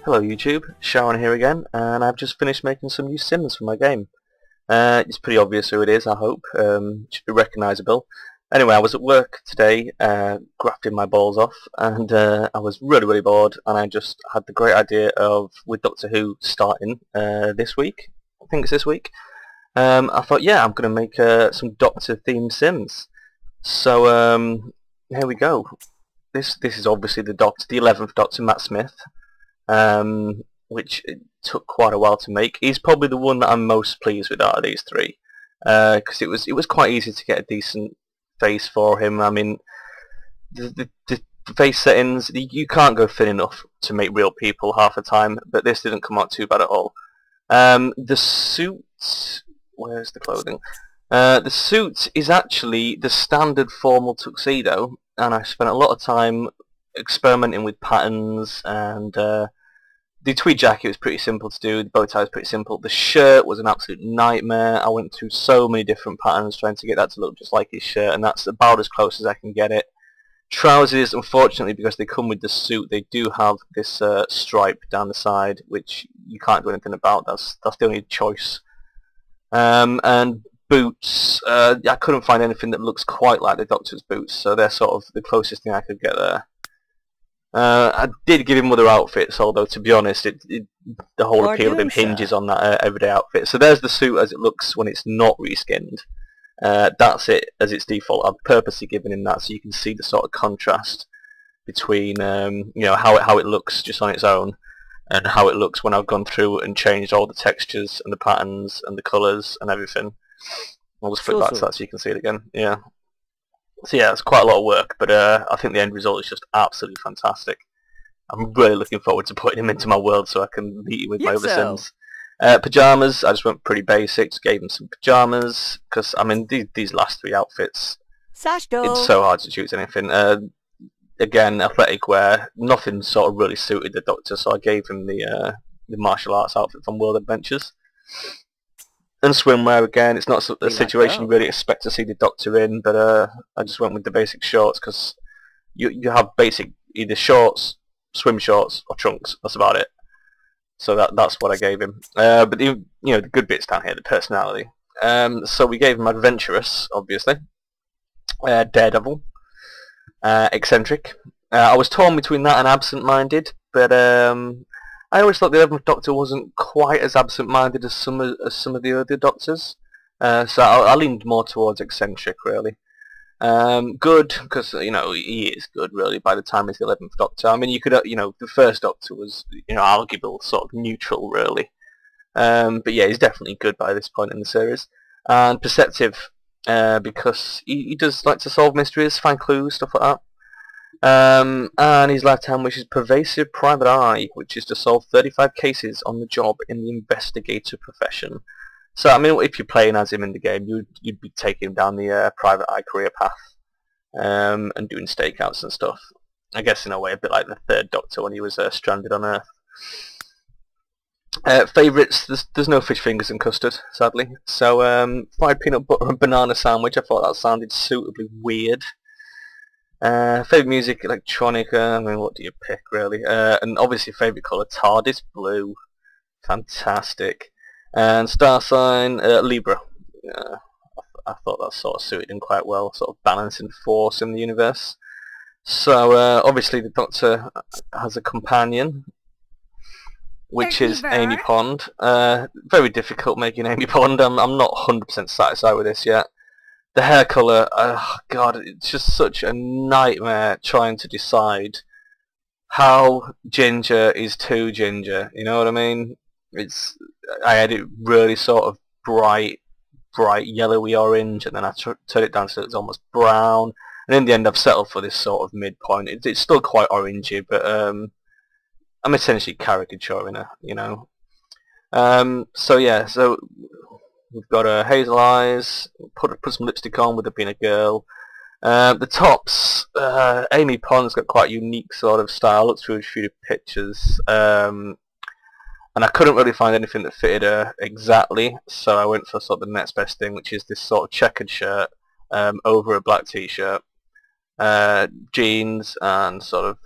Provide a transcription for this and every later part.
Hello YouTube, Sharon here again, and I've just finished making some new Sims for my game. It's pretty obvious who it is, I hope. Should be recognisable. Anyway, I was at work today, grafting my balls off, and I was really bored, and I just had the great idea of, with Doctor Who starting this week, I think it's this week, I thought, yeah, I'm going to make some Doctor-themed Sims. So, here we go. This is obviously the Doctor, the 11th Doctor, Matt Smith. Which it took quite a while to make. He's probably the one that I'm most pleased with out of these three, because it was quite easy to get a decent face for him. I mean, the face settings, you can't go thin enough to make real people half the time, but this didn't come out too bad at all. The suit, where's the clothing? The suit is actually the standard formal tuxedo, and I spent a lot of time experimenting with patterns, and the tweed jacket was pretty simple to do, the bow tie was pretty simple, the shirt was an absolute nightmare. I went through so many different patterns trying to get that to look just like his shirt, and that's about as close as I can get it. Trousers, unfortunately, because they come with the suit, they do have this stripe down the side, which you can't do anything about. That's the only choice. And boots, I couldn't find anything that looks quite like the Doctor's boots, so they're sort of the closest thing I could get there. I did give him other outfits, although to be honest, the whole appeal of him hinges on that everyday outfit. So there's the suit as it looks when it's not reskinned. That's it as its default. I've purposely given him that so you can see the sort of contrast between you know, how it looks just on its own and how it looks when I've gone through and changed all the textures and the patterns and the colours and everything. I'll just flip back to that so you can see it again. Yeah. So yeah, it's quite a lot of work, but I think the end result is just absolutely fantastic. I'm really looking forward to putting him into my world so I can meet him with my other Sims. Pyjamas, I just went pretty basic, just gave him some pyjamas, because, I mean, these last three outfits, it's so hard to choose anything. Again, athletic wear, nothing sort of really suited the Doctor, so I gave him the martial arts outfit from World Adventures. And swimwear again, it's not a situation you really expect to see the Doctor in, but I just went with the basic shorts because you have basic either shorts, swim shorts, or trunks. That's about it. So that's what I gave him. But you know, the good bits down here, the personality. So we gave him Adventurous, obviously, Daredevil, Eccentric. I was torn between that and Absent-Minded, but I always thought the 11th Doctor wasn't quite as absent-minded as some of the other Doctors, so I leaned more towards Eccentric, really. Good, because, you know, he is good, really, by the time he's the 11th Doctor. I mean, you could, you know, the first Doctor was, you know, arguable, sort of neutral, really. But yeah, he's definitely good by this point in the series. And Perceptive, because he does like to solve mysteries, find clues, stuff like that. And his lifetime wish is Pervasive Private Eye, which is to solve 35 cases on the job in the investigator profession. So, I mean, if you're playing as him in the game, you'd be taking him down the private eye career path, and doing stakeouts and stuff. I guess in a way a bit like the third Doctor when he was stranded on Earth. Favourites, there's no fish fingers and custard, sadly. So, fried peanut butter and banana sandwich, I thought that sounded suitably weird. Favourite music, electronica, I mean, what do you pick, really? And obviously favourite colour, TARDIS blue. Fantastic. And star sign, Libra. I thought that sort of suited him quite well, sort of balancing force in the universe. So, obviously the Doctor has a companion, which is Amy Pond. Very difficult making Amy Pond. I'm not 100% satisfied with this yet. The hair colour, God, it's just such a nightmare trying to decide how ginger is too ginger, you know what I mean? I had it really sort of bright yellowy orange, and then I turned it down so it's almost brown, and in the end I've settled for this sort of midpoint. It's still quite orangey, but I'm essentially caricaturing her, you know. So yeah, so we've got hazel eyes, put some lipstick on with her being a girl. The tops, Amy Pond's got quite a unique sort of style. I looked through a few pictures. and I couldn't really find anything that fitted her exactly, so I went for sort of the next best thing, which is this sort of checkered shirt over a black t-shirt, jeans, and sort of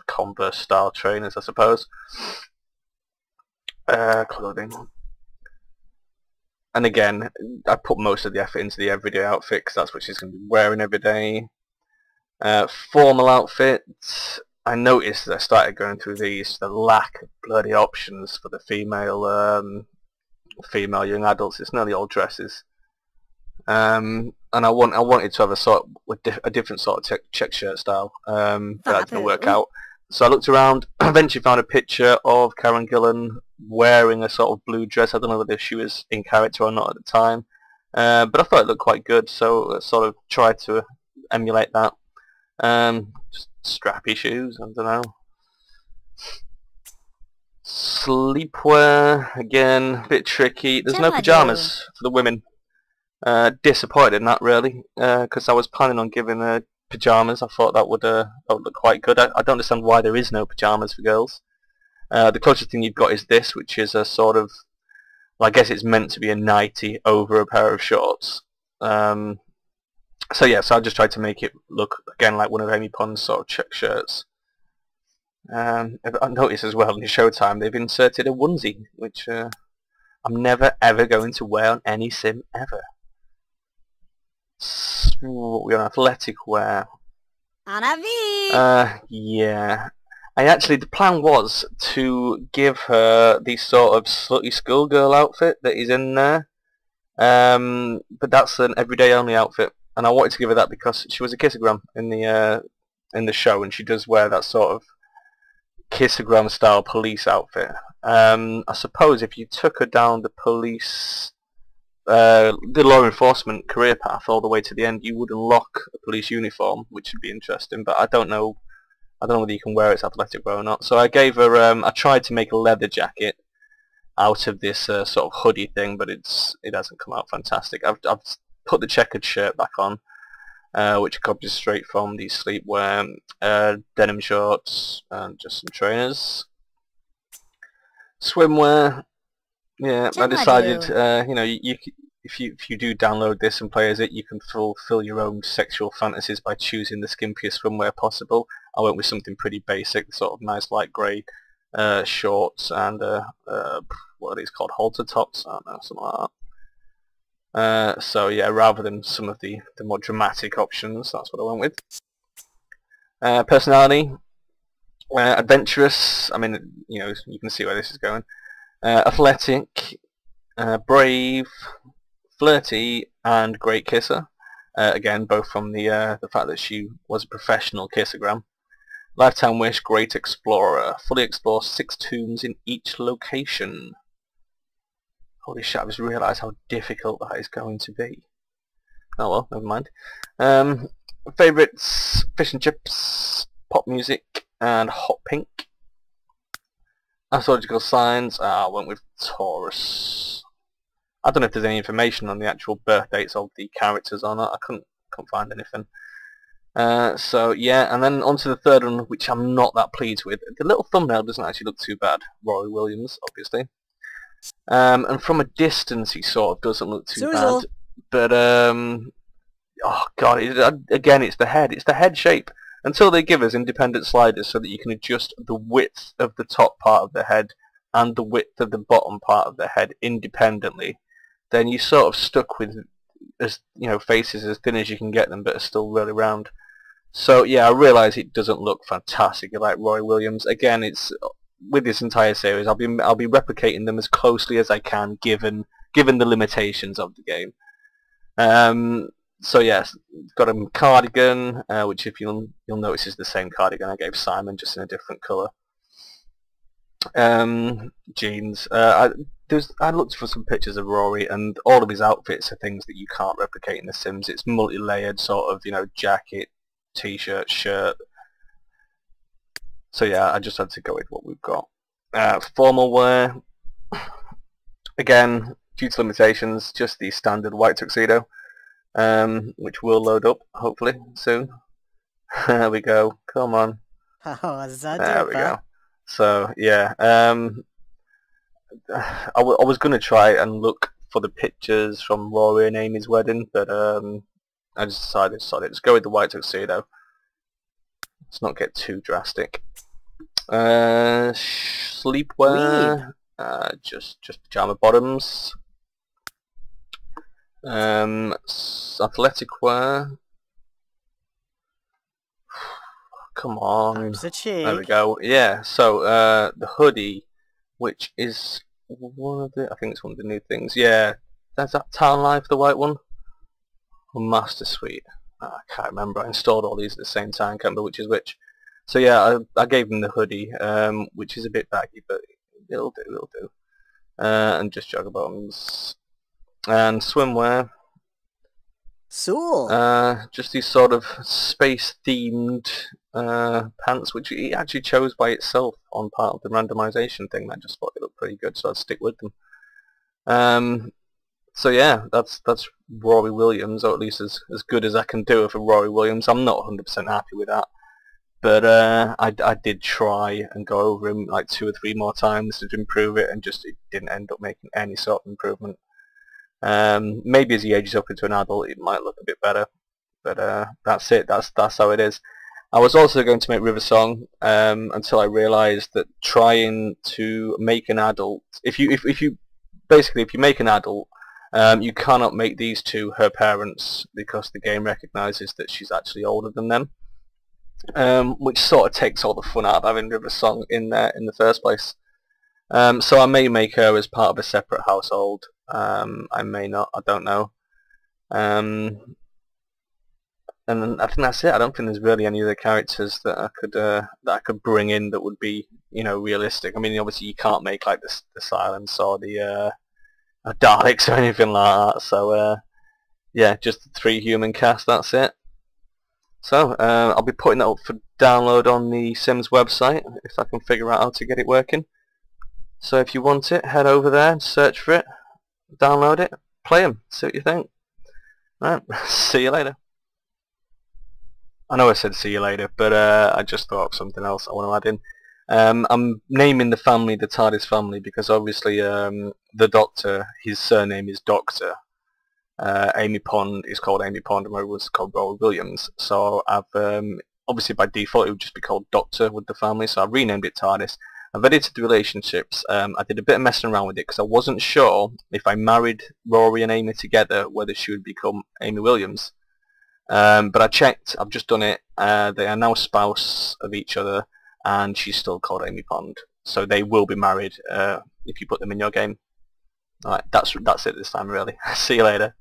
Converse style trainers, I suppose. Clothing. And again, I put most of the effort into the everyday outfit because that's what she's going to be wearing every day. Formal outfit. I noticed as I started going through these, the lack of bloody options for the female young adults. It's nearly all dresses. And I wanted to have a different sort of check shirt style. That didn't work out. So I looked around, eventually found a picture of Karen Gillan wearing a sort of blue dress. I don't know whether she was in character or not at the time, but I thought it looked quite good, so I sort of tried to emulate that. Just strappy shoes, I don't know. Sleepwear, again, a bit tricky. There's no pyjamas for the women. Disappointed in that, really, because I was planning on giving her pyjamas. I thought that would look quite good. I don't understand why there is no pyjamas for girls. The closest thing you've got is this, which is a sort of, well, I guess it's meant to be a nightie over a pair of shorts. So yeah, so I just tried to make it look again like one of Amy Pond's sort of check shirts. I noticed as well in Showtime they've inserted a onesie, which I'm never ever going to wear on any sim ever. We're on athletic wear. Yeah. The plan was to give her the sort of slutty schoolgirl outfit that is in there, but that's an everyday only outfit, and I wanted to give her that because she was a kissogram in the show, and she does wear that sort of kissogram style police outfit. I suppose if you took her down the police, the law enforcement career path all the way to the end, you would unlock a police uniform, which would be interesting, but I don't know whether you can wear it as athletic wear or not. So I gave her, I tried to make a leather jacket out of this sort of hoodie thing, but it hasn't come out fantastic. I've put the checkered shirt back on, which copies straight from the sleepwear, denim shorts, and just some trainers. Swimwear. Yeah, I decided, you know, if you do download this and play as it, you can fulfill your own sexual fantasies by choosing the skimpiest swimwear possible. I went with something pretty basic, sort of nice light grey shorts and what are these called, halter tops? I don't know, something like that. So yeah, rather than some of the more dramatic options, that's what I went with. Personality, adventurous. I mean, you know, you can see where this is going. Athletic, brave, flirty, and great kisser. Again, both from the fact that she was a professional kissogram. Lifetime wish, great explorer. Fully explore 6 tombs in each location. Holy shit, I just realised how difficult that is going to be. Oh well, never mind. Favourites, fish and chips, pop music, and hot pink. Astrological signs, I went with Taurus. I don't know if there's any information on the actual birth dates of the characters or not. I couldn't find anything. So yeah, and then onto the third one, which I'm not that pleased with. The little thumbnail doesn't actually look too bad. Rory Williams, obviously. And from a distance, he sort of doesn't look too bad. But oh god, again, it's the head. It's the head shape. Until they give us independent sliders so that you can adjust the width of the top part of the head and the width of the bottom part of the head independently, then you're sort of stuck with, as you know, faces as thin as you can get them, but are still really round. So yeah, I realise it doesn't look fantastic like Rory Williams. Again, it's with this entire series, I'll be replicating them as closely as I can, given the limitations of the game. So yes, got a cardigan, which if you'll notice is the same cardigan I gave Simon, just in a different colour. Jeans. I looked for some pictures of Rory, and all of his outfits are things that you can't replicate in The Sims. It's multi-layered, sort of, you know, jacket, t-shirt, shirt. So yeah, I just had to go with what we've got. Formal wear. Again, due to limitations, just the standard white tuxedo. Which will load up, hopefully, soon. There we go. Come on. Oh, there we go. So, yeah. I was going to try and look for the pictures from Rory and Amy's wedding, but I just decided, sorry, let's go with the white tuxedo. Let's not get too drastic. Sleepwear, just pajama bottoms. Athletic wear. Come on. There we go. Yeah, so the hoodie, which is one of the, I think it's one of the new things. Yeah, that's that Town Life, the white one. Or Master Suite. I can't remember. I installed all these at the same time. Can't remember which is which. So yeah, I gave him the hoodie, which is a bit baggy, but it'll do. And just jogger bottoms and swimwear. Just these sort of space-themed pants, which he actually chose by itself on part of the randomization thing. I just thought it looked pretty good, so I'd stick with them. So yeah, that's Rory Williams, or at least as good as I can do for Rory Williams. I'm not 100% happy with that, but I did try and go over him like 2 or 3 more times to improve it, and just it didn't end up making any sort of improvement. Maybe as he ages up into an adult it might look a bit better, but that's it. That's how it is. I was also going to make River Song until I realised that trying to make an adult, if you make an adult, you cannot make these two her parents because the game recognises that she's actually older than them, which sort of takes all the fun out of having River Song in there in the first place. So I may make her as part of a separate household. I may not. I don't know. And then I think that's it. I don't think there's really any other characters that I could bring in that would be, you know, realistic. I mean, obviously you can't make like the Silence or the Daleks or anything like that. So yeah, just the 3 human cast. That's it. So I'll be putting that up for download on the Sims website if I can figure out how to get it working. So if you want it, head over there and search for it, download it, play them, see what you think. Alright, see you later. I know I said see you later, but I just thought of something else I want to add in. I'm naming the family the TARDIS family because obviously the Doctor, his surname is Doctor. Amy Pond is called Amy Pond and Rory was called Rory Williams. So I've obviously by default it would just be called Doctor with the family, so I've renamed it TARDIS. I've edited the relationships. I did a bit of messing around with it because I wasn't sure if I married Rory and Amy together whether she would become Amy Williams. But I checked, I've just done it, they are now spouse of each other and she's still called Amy Pond. So they will be married if you put them in your game. Alright, that's it this time really. See you later.